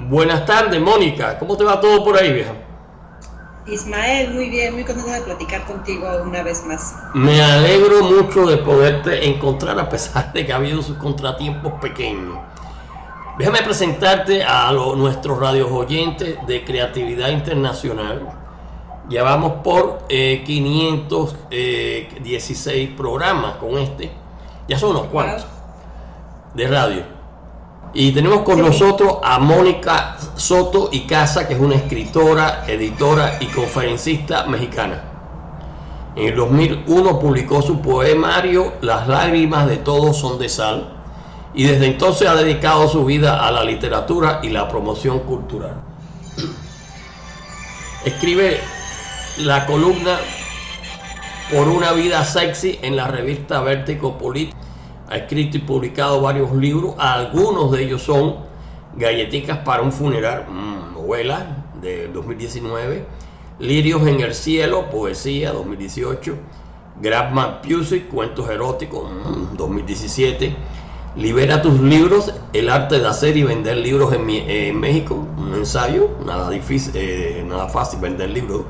Buenas tardes, Mónica. ¿Cómo te va todo por ahí, vieja? Ismael, muy bien, muy contenta de platicar contigo una vez más. Me alegro mucho de poderte encontrar a pesar de que ha habido sus contratiempos pequeños. Déjame presentarte a nuestros radios oyentes de Creatividad Internacional. Ya vamos por 516 programas con este. Ya son unos cuantos de radio. Y tenemos con nosotros a Mónica Soto y Casa, que es una escritora, editora y conferencista mexicana. En el 2001 publicó su poemario Las lágrimas de todos son de sal, y desde entonces ha dedicado su vida a la literatura y la promoción cultural. Escribe la columna Por una vida sexy en la revista Vértigo Político. Ha escrito y publicado varios libros, algunos de ellos son Galletitas para un funeral, novela de 2019, Lirios en el cielo, poesía, 2018, Grabman Music, cuentos eróticos, 2017, Libera tus libros, el arte de hacer y vender libros en México, un ensayo, nada difícil, nada fácil vender libros,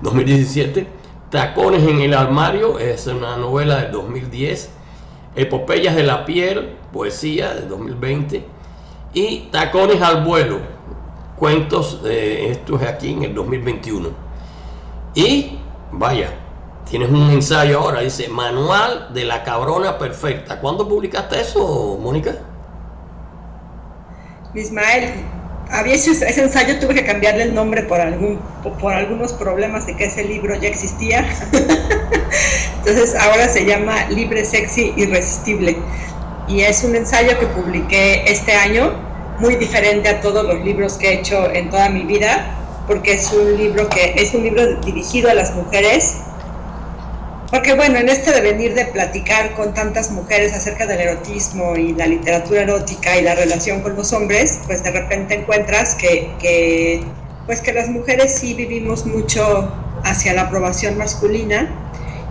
2017, Tacones en el armario, es una novela del 2010, Epopeyas de la piel, poesía de 2020, y Tacones al vuelo, cuentos, esto es aquí en el 2021. Y vaya, tienes un ensayo ahora, dice Manual de la cabrona perfecta. ¿Cuándo publicaste eso, Mónica? Ismael, había hecho ese ensayo, tuve que cambiarle el nombre por algunos problemas de que ese libro ya existía. Entonces ahora se llama Libre, Sexy, Irresistible. Y es un ensayo que publiqué este año, muy diferente a todos los libros que he hecho en toda mi vida, porque es un libro dirigido a las mujeres. Porque bueno, en este devenir de platicar con tantas mujeres acerca del erotismo y la literatura erótica y la relación con los hombres, pues de repente encuentras que las mujeres sí vivimos mucho hacia la aprobación masculina.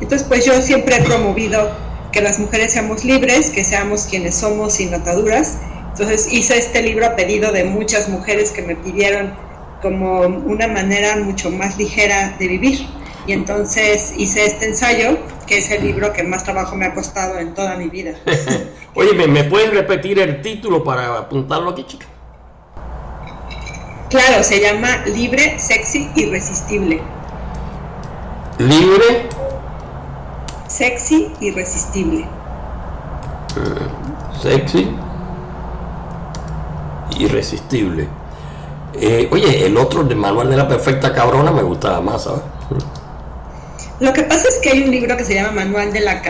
Entonces pues yo siempre he promovido que las mujeres seamos libres, que seamos quienes somos sin ataduras. Entonces hice este libro a pedido de muchas mujeres que me pidieron como una manera mucho más ligera de vivir. Y entonces hice este ensayo, que es el libro que más trabajo me ha costado en toda mi vida. Oye, ¿me puedes repetir el título para apuntarlo aquí, chica? Claro, se llama Libre, Sexy, Irresistible. Libre, Sexy, Irresistible. Sexy, Irresistible. Oye, el otro de Manual de la perfecta cabrona me gustaba más, ¿sabes? Lo que pasa es que hay un libro que se llama Manual de la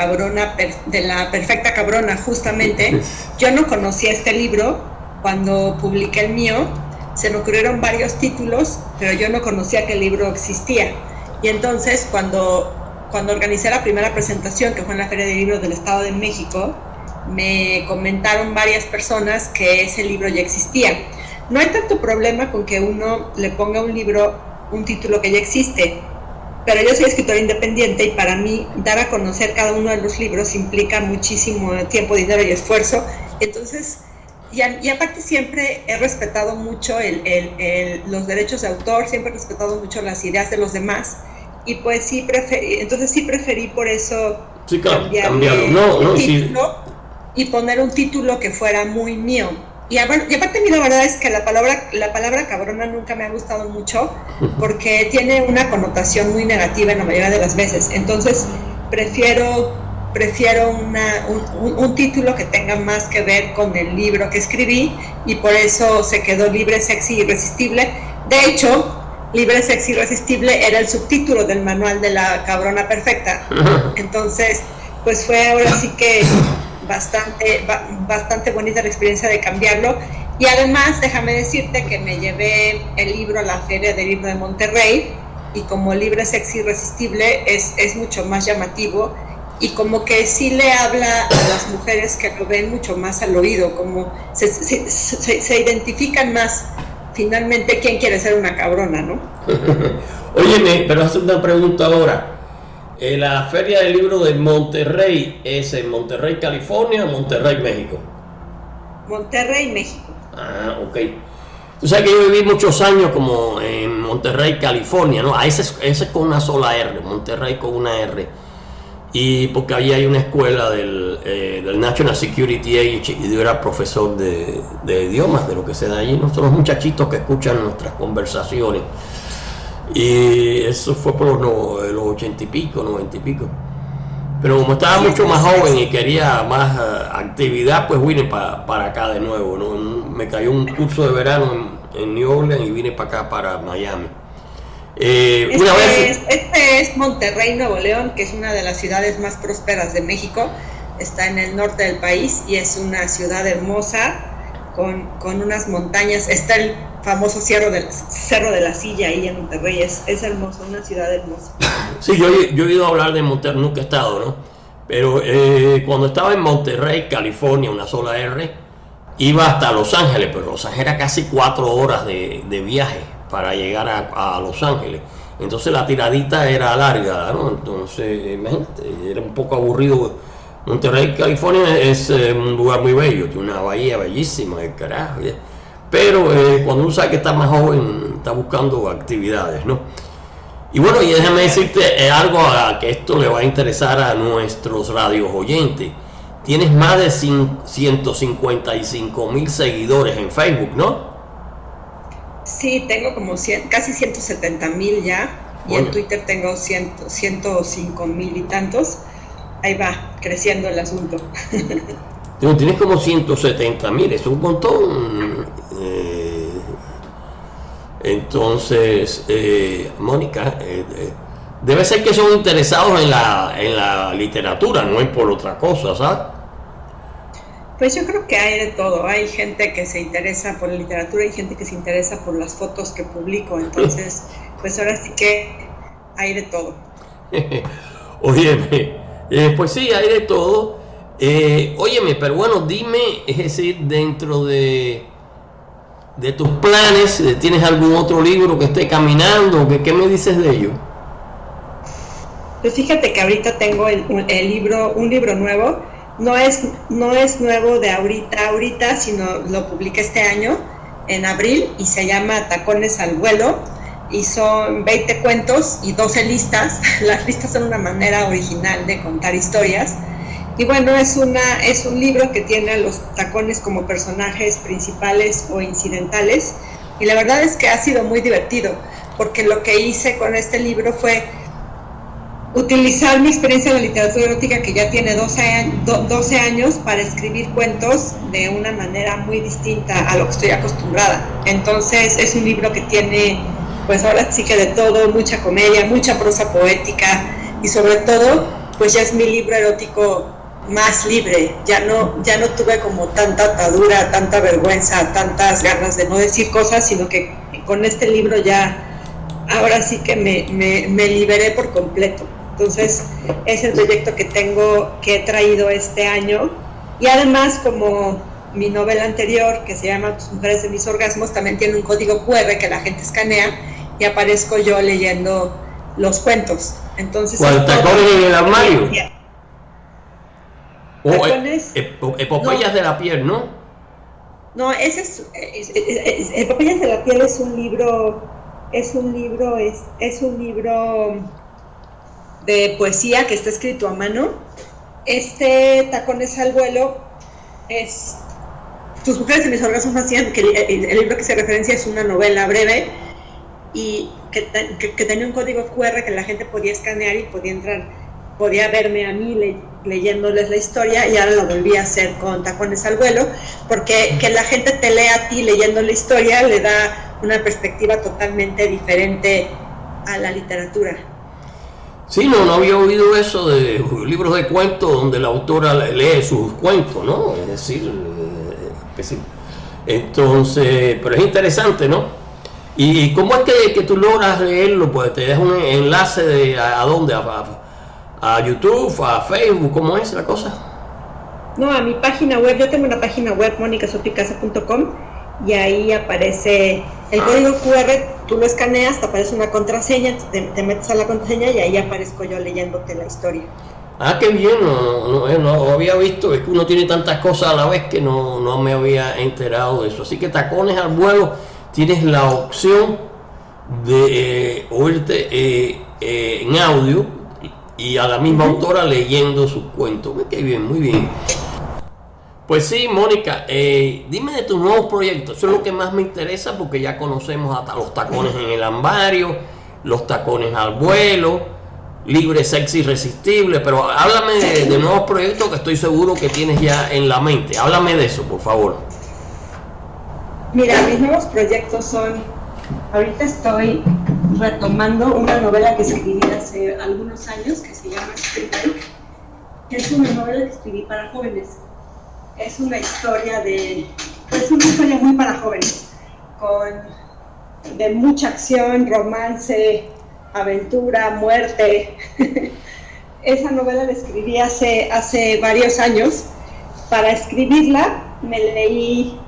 perfecta cabrona, justamente. Yo no conocía este libro cuando publiqué el mío. Se me ocurrieron varios títulos, pero yo no conocía que el libro existía. Y entonces cuando organicé la primera presentación, que fue en la Feria de Libros del Estado de México, me comentaron varias personas que ese libro ya existía. No hay tanto problema con que uno le ponga a un libro un título que ya existe, pero yo soy escritora independiente y para mí dar a conocer cada uno de los libros implica muchísimo tiempo, dinero y esfuerzo. Entonces, y aparte siempre he respetado mucho los derechos de autor, siempre he respetado mucho las ideas de los demás, y pues sí preferí por eso cambiarlo. Título y poner un título que fuera muy mío. Y aparte a mí la verdad es que la palabra cabrona nunca me ha gustado mucho, porque tiene una connotación muy negativa en la mayoría de las veces. Entonces prefiero un título que tenga más que ver con el libro que escribí, y por eso se quedó Libre, Sexy, Irresistible. De hecho, Libre, Sexy, Irresistible era el subtítulo del Manual de la cabrona perfecta. Entonces pues fue ahora sí que bastante bonita la experiencia de cambiarlo. Y además déjame decirte que me llevé el libro a la Feria del Libro de Monterrey, y como Libre, Sexy, Irresistible es mucho más llamativo, y como que sí le habla a las mujeres que lo ven mucho más al oído, como se identifican más finalmente quién quiere ser una cabrona, ¿no? Óyeme, pero hace una pregunta ahora. La Feria del Libro de Monterrey es en Monterrey, California, o Monterrey, México. Monterrey, México. Ah, ok. Tú sabes que yo viví muchos años como en Monterrey, California, ¿no? Ese es con una sola R, Monterrey con una R. Y porque allí hay una escuela del National Security Agency y yo era profesor de idiomas, de lo que se da allí, ¿no? Son los muchachitos que escuchan nuestras conversaciones. Y eso fue por los 80 y pico, 90 y pico. Pero como estaba mucho más joven y quería más actividad, pues vine para acá de nuevo, ¿no? Me cayó un curso de verano en New Orleans y vine para acá, para Miami. Este es Monterrey, Nuevo León, que es una de las ciudades más prósperas de México. Está en el norte del país y es una ciudad hermosa con unas montañas. Está el famoso Cerro de la Silla ahí en Monterrey. Es hermoso, una ciudad hermosa. Sí, yo he oído hablar de Monterrey, nunca he estado, ¿no? Pero cuando estaba en Monterrey, California, una sola R, iba hasta Los Ángeles, pero Los Ángeles era casi 4 horas de viaje para llegar a Los Ángeles. Entonces la tiradita era larga, ¿no? Entonces, imagínate, era un poco aburrido. Monterrey, California es un lugar muy bello, tiene una bahía bellísima, el carajo. Pero cuando uno sabe que está más joven, está buscando actividades, ¿no? Y bueno, y déjame decirte algo que esto le va a interesar a nuestros radios oyentes. Tienes más de 155,000 seguidores en Facebook, ¿no? Sí, tengo como casi 170,000 ya, y en Twitter tengo 105,000 y tantos. Ahí va, creciendo el asunto. Tienes como 170,000, es un montón. Entonces, Mónica, debe ser que son interesados en la literatura, no es por otra cosa, ¿sabes? Pues yo creo que hay de todo. Hay gente que se interesa por la literatura y gente que se interesa por las fotos que publico. Entonces, pues ahora sí que hay de todo. Óyeme, pues sí, hay de todo. Óyeme, pero bueno, dime, es decir, dentro de tus planes, ¿tienes algún otro libro que esté caminando? ¿Qué me dices de ello? Pues fíjate que ahorita tengo un libro nuevo. No es nuevo de ahorita, sino lo publiqué este año, en abril, y se llama Tacones al vuelo, y son 20 cuentos y 12 listas. Las listas son una manera original de contar historias. Y bueno, es un libro que tiene a los tacones como personajes principales o incidentales, y la verdad es que ha sido muy divertido, porque lo que hice con este libro fue utilizar mi experiencia en la literatura erótica, que ya tiene 12 años, para escribir cuentos de una manera muy distinta a lo que estoy acostumbrada. Entonces es un libro que tiene, pues ahora sí que de todo, mucha comedia, mucha prosa poética, y sobre todo, pues ya es mi libro erótico más libre. Ya no tuve como tanta atadura, tanta vergüenza, tantas ganas de no decir cosas, sino que con este libro ya, ahora sí que me liberé por completo. Entonces es el proyecto que he traído este año, y además, como mi novela anterior, que se llama Tus mujeres de mis orgasmos, también tiene un código QR que la gente escanea y aparezco yo leyendo los cuentos. Entonces, ¿cuál tacones en el armario? Epopeyas de la piel, ¿no? No, ese es Epopeyas de la piel es un libro de poesía que está escrito a mano. Este Tacones al vuelo es Tus mujeres de mis orgasmos hacían, que el libro que se referencia es una novela breve y que tenía un código QR que la gente podía escanear y podía verme a mí leyéndoles la historia, y ahora lo volví a hacer con Tacones al vuelo, porque que la gente te lea a ti leyendo la historia le da una perspectiva totalmente diferente a la literatura. Sí, no había oído eso de libros de cuentos donde la autora lee sus cuentos, ¿no? Es decir, entonces, pero es interesante, ¿no? ¿Y cómo es que tú logras leerlo? Pues te deja un enlace de a dónde, a YouTube, a Facebook, ¿cómo es la cosa? No, a mi página web. Yo tengo una página web, monicasopicasa.com, y ahí aparece el código QR. Tú lo escaneas, te aparece una contraseña, te metes a la contraseña y ahí aparezco yo leyéndote la historia. Ah, qué bien, no había visto, es que uno tiene tantas cosas a la vez que no me había enterado de eso. Así que Tacones al vuelo tienes la opción de oírte en audio y a la misma autora leyendo sus cuentos. Qué bien, muy bien. Pues sí, Mónica, dime de tus nuevos proyectos. Eso es lo que más me interesa, porque ya conocemos hasta los tacones en el armario, los tacones al vuelo, libre, sexy, irresistible. Pero háblame de nuevos proyectos que estoy seguro que tienes ya en la mente. Háblame de eso, por favor. Mira, mis nuevos proyectos son, ahorita estoy retomando una novela que escribí hace algunos años que se llama Spring Break, que es una novela que escribí para jóvenes. Es una historia una historia muy para jóvenes, de mucha acción, romance, aventura, muerte. Esa novela la escribí hace varios años. Para escribirla me leí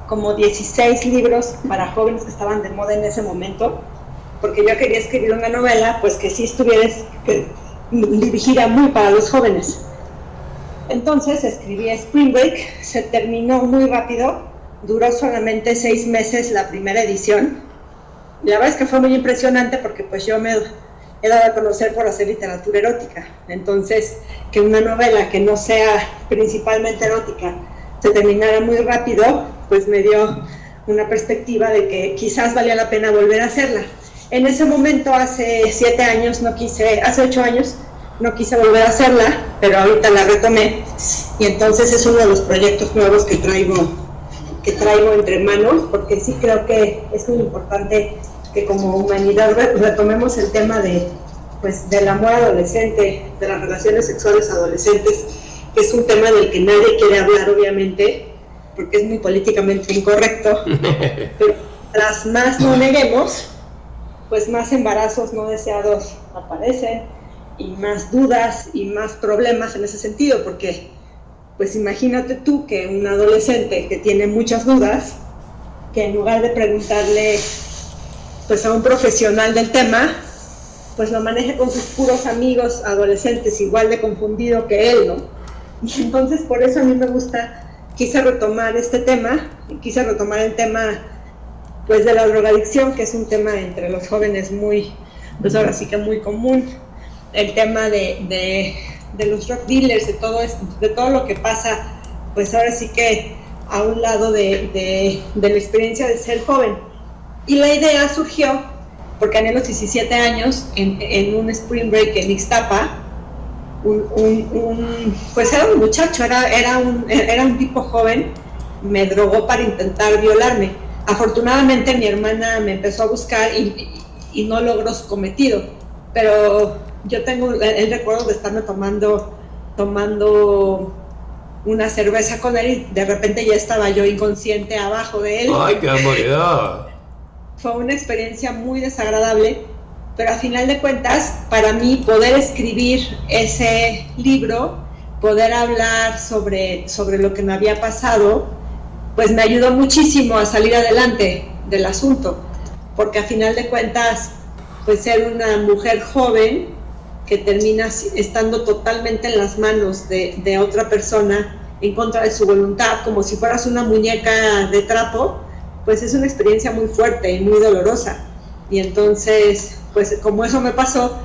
como 16 libros para jóvenes que estaban de moda en ese momento, porque yo quería escribir una novela pues que sí estuviera dirigida muy para los jóvenes. Entonces escribí Spring Break, se terminó muy rápido, duró solamente 6 meses la primera edición. La verdad es que fue muy impresionante porque pues yo me he dado a conocer por hacer literatura erótica. Entonces, que una novela que no sea principalmente erótica se terminara muy rápido, pues me dio una perspectiva de que quizás valía la pena volver a hacerla. En ese momento, hace 8 años, no quise volver a hacerla, pero ahorita la retomé, y entonces es uno de los proyectos nuevos que traigo entre manos, porque sí creo que es muy importante que como humanidad retomemos el tema del amor adolescente, de las relaciones sexuales adolescentes, que es un tema del que nadie quiere hablar, obviamente, porque es muy políticamente incorrecto, pero tras más no neguemos, pues más embarazos no deseados aparecen, y más dudas y más problemas en ese sentido, porque pues imagínate tú que un adolescente que tiene muchas dudas, que en lugar de preguntarle pues a un profesional del tema, pues lo maneje con sus puros amigos adolescentes igual de confundido que él, ¿no? Y entonces por eso a mí me gusta, quise retomar este tema, quise retomar el tema pues de la drogadicción, que es un tema entre los jóvenes muy, pues ahora sí que muy común, el tema de los drug dealers, de todo lo que pasa, pues ahora sí que a un lado de la experiencia de ser joven. Y la idea surgió porque a los 17 años, en un Spring Break en Ixtapa, pues era un muchacho, era un tipo joven, me drogó para intentar violarme. Afortunadamente mi hermana me empezó a buscar y no logró su cometido, pero yo tengo el recuerdo de estarme tomando una cerveza con él y de repente ya estaba yo inconsciente abajo de él. ¡Ay, qué barbaridad! Fue una experiencia muy desagradable, pero a final de cuentas, para mí poder escribir ese libro, poder hablar sobre lo que me había pasado, pues me ayudó muchísimo a salir adelante del asunto, porque a final de cuentas, pues ser una mujer joven que termina estando totalmente en las manos de otra persona en contra de su voluntad, como si fueras una muñeca de trapo, pues es una experiencia muy fuerte y muy dolorosa. Y entonces, pues como eso me pasó,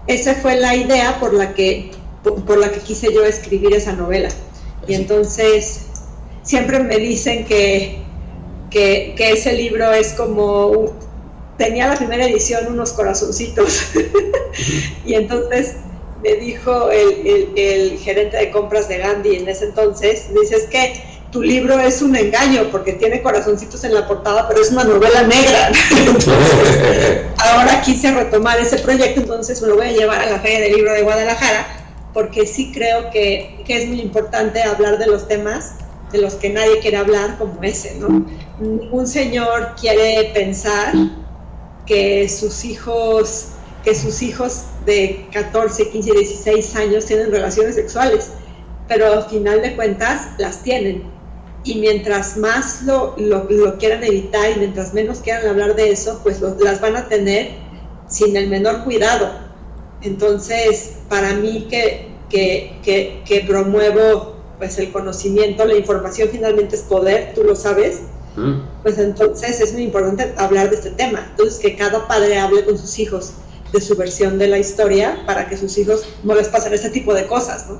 esa fue la idea por la que quise yo escribir esa novela. Y entonces siempre me dicen que ese libro es como tenía la primera edición unos corazoncitos. Y entonces me dijo el gerente de compras de Gandhi en ese entonces, me dice, es que tu libro es un engaño porque tiene corazoncitos en la portada, pero es una novela negra. Entonces, ahora quise retomar ese proyecto, entonces me lo voy a llevar a la Feria del Libro de Guadalajara, porque sí creo que es muy importante hablar de los temas de los que nadie quiere hablar, como ese, ¿no? Ningún señor quiere pensar que sus hijos de 14, 15, 16 años tienen relaciones sexuales, pero al final de cuentas las tienen, y mientras más lo quieran evitar y mientras menos quieran hablar de eso, pues las van a tener sin el menor cuidado. Entonces, para mí que promuevo pues el conocimiento, la información finalmente es poder, tú lo sabes, pues entonces es muy importante hablar de este tema. Entonces, que cada padre hable con sus hijos de su versión de la historia para que sus hijos no les pasen ese tipo de cosas, ¿no?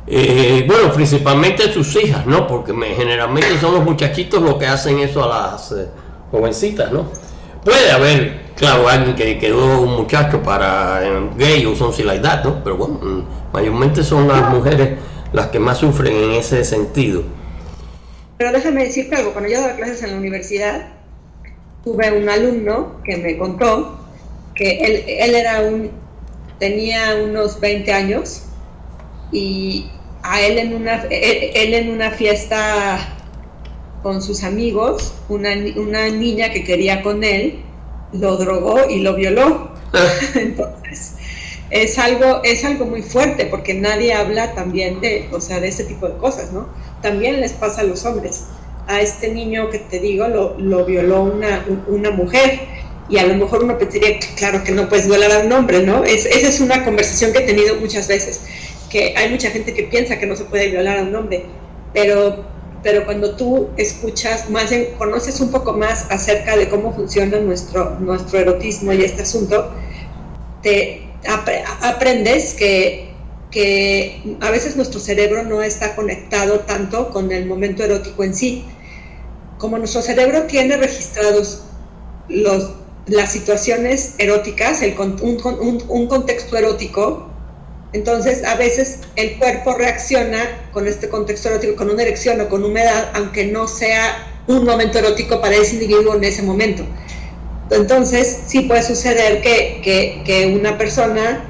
Bueno, principalmente sus hijas, ¿no? Porque generalmente son los muchachitos los que hacen eso a las jovencitas, ¿no? Puede haber, claro, alguien que quedó un muchacho para gay o something like that, ¿no? Pero bueno, mayormente son las mujeres las que más sufren en ese sentido. Pero déjame decirte algo, cuando yo daba clases en la universidad, tuve un alumno que me contó que él tenía unos 20 años y a él en una fiesta con sus amigos, una niña que quería con él, lo drogó y lo violó. Entonces, es algo muy fuerte porque nadie habla también de ese tipo de cosas, ¿no? También les pasa a los hombres. A este niño que te digo lo violó una mujer y a lo mejor uno pensaría, claro que no puedes violar a un hombre, ¿no? Esa es una conversación que he tenido muchas veces, que hay mucha gente que piensa que no se puede violar a un hombre, pero cuando tú escuchas conoces un poco más acerca de cómo funciona nuestro erotismo y este asunto, te aprendes que a veces nuestro cerebro no está conectado tanto con el momento erótico en sí. Como nuestro cerebro tiene registrados las situaciones eróticas, un contexto erótico, entonces a veces el cuerpo reacciona con este contexto erótico, con una erección o con humedad, aunque no sea un momento erótico para ese individuo en ese momento. Entonces sí puede suceder que una persona,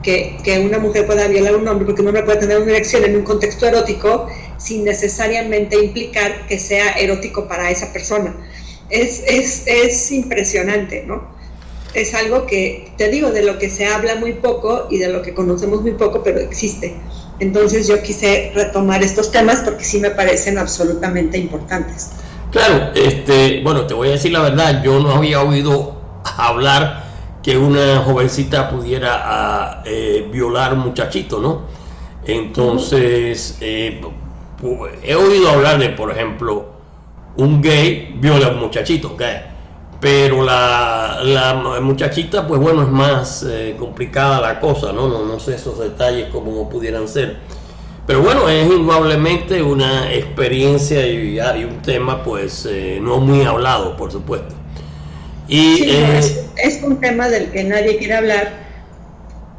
que una mujer pueda violar a un hombre, porque un hombre puede tener una erección en un contexto erótico sin necesariamente implicar que sea erótico para esa persona. Es impresionante, ¿no? Es algo que, te digo, de lo que se habla muy poco y de lo que conocemos muy poco, pero existe. Entonces yo quise retomar estos temas porque sí me parecen absolutamente importantes. Claro, bueno, te voy a decir la verdad, yo no había oído hablar que una jovencita pudiera violar a un muchachito, ¿no? Entonces, he oído hablar de, por ejemplo, un gay viola a un muchachito, ¿ok? Pero la muchachita, pues bueno, es más complicada la cosa, ¿no? No sé esos detalles como pudieran ser. Pero bueno, es indudablemente una experiencia y un tema, pues, no muy hablado, por supuesto. Y, sí, es un tema del que nadie quiere hablar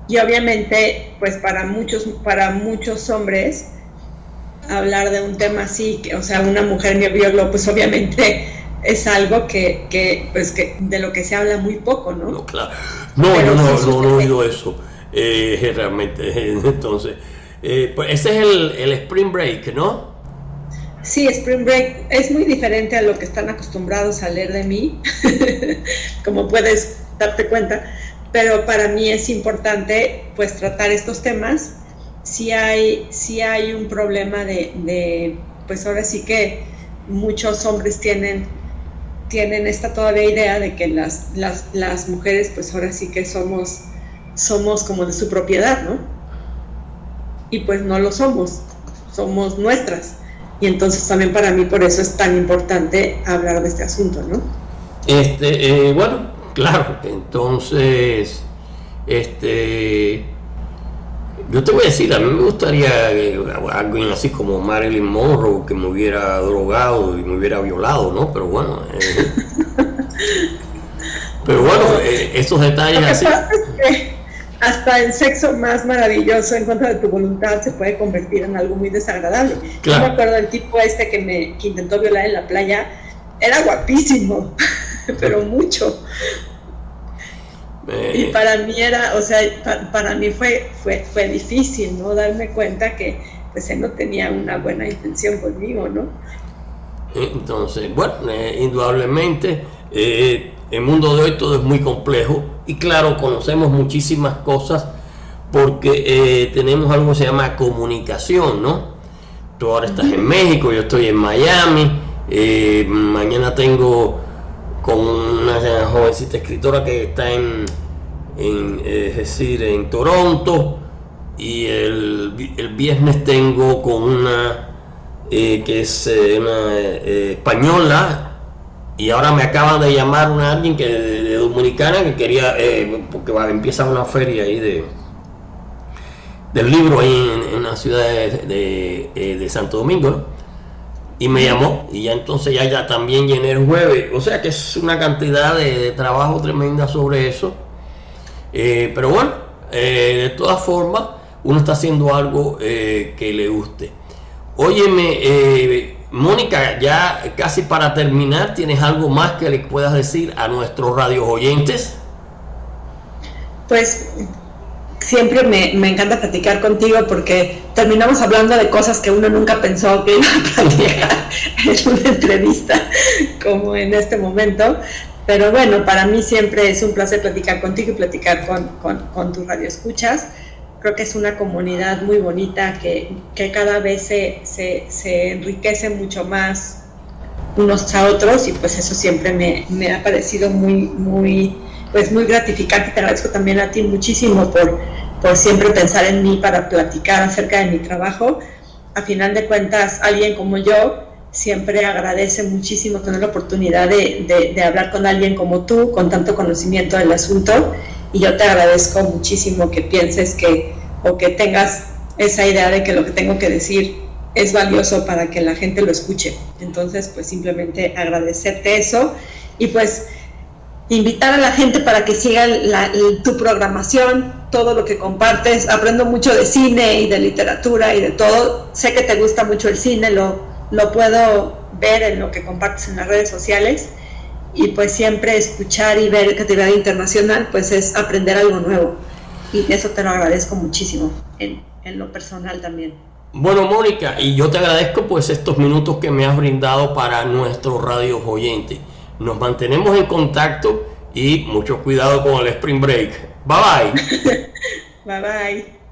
y obviamente, pues para muchos hombres, hablar de un tema así, una mujer me violó, pues obviamente es algo que de lo que se habla muy poco, ¿no? No, claro. No, yo no he oído eso, realmente. Entonces, pues ese es el Spring Break, ¿no? Sí, Spring Break es muy diferente a lo que están acostumbrados a leer de mí, como puedes darte cuenta, pero para mí es importante, pues, tratar estos temas. Sí hay un problema de pues ahora sí que muchos hombres tienen esta todavía idea de que las mujeres, pues ahora sí que somos como de su propiedad, ¿no? Y pues no lo somos nuestras. Y entonces también para mí por eso es tan importante hablar de este asunto, ¿no? Bueno, claro, entonces, yo te voy a decir, a mí me gustaría alguien así como Marilyn Monroe que me hubiera drogado y me hubiera violado, ¿no? Pero bueno, esos detalles así. Hasta el sexo más maravilloso en contra de tu voluntad se puede convertir en algo muy desagradable. Claro. Yo me acuerdo del tipo que intentó violar en la playa, era guapísimo, pero mucho. Y para mí para mí fue difícil, ¿no? Darme cuenta que pues él no tenía una buena intención conmigo, ¿no? Entonces, bueno, indudablemente el mundo de hoy todo es muy complejo y claro, conocemos muchísimas cosas porque tenemos algo que se llama comunicación, ¿no? Tú ahora estás en México, yo estoy en Miami, mañana tengo con una jovencita escritora que está es decir, en Toronto, y el viernes tengo con una que es una española, y ahora me acaban de llamar alguien que de Dominicana que quería, porque empieza una feria ahí del libro ahí en la ciudad de Santo Domingo, ¿no? Y me llamó, y ya entonces ya también llené el jueves, o sea que es una cantidad de trabajo tremenda sobre eso, pero bueno, de todas formas uno está haciendo algo que le guste. Óyeme, Mónica, ya casi para terminar, ¿tienes algo más que le puedas decir a nuestros radios oyentes? Pues siempre me encanta platicar contigo porque terminamos hablando de cosas que uno nunca pensó que iba a platicar en una entrevista como en este momento. Pero bueno, para mí siempre es un placer platicar contigo y platicar con tus radioescuchas. Creo que es una comunidad muy bonita que cada vez se enriquece mucho más unos a otros, y pues eso siempre me ha parecido muy gratificante. Te agradezco también a ti muchísimo por siempre pensar en mí para platicar acerca de mi trabajo. A final de cuentas, alguien como yo siempre agradece muchísimo tener la oportunidad de hablar con alguien como tú, con tanto conocimiento del asunto, y yo te agradezco muchísimo que pienses o que tengas esa idea de que lo que tengo que decir es valioso para que la gente lo escuche. Entonces, pues simplemente agradecerte eso, y pues invitar a la gente para que siga tu programación, todo lo que compartes. Aprendo mucho de cine y de literatura y de todo. Sé que te gusta mucho el cine, lo puedo ver en lo que compartes en las redes sociales, y pues siempre escuchar y ver creatividad internacional pues es aprender algo nuevo, y eso te lo agradezco muchísimo en lo personal también. Bueno, Mónica, y yo te agradezco pues estos minutos que me has brindado para nuestros radios oyentes. Nos mantenemos en contacto y mucho cuidado con el Spring Break. Bye bye. Bye bye.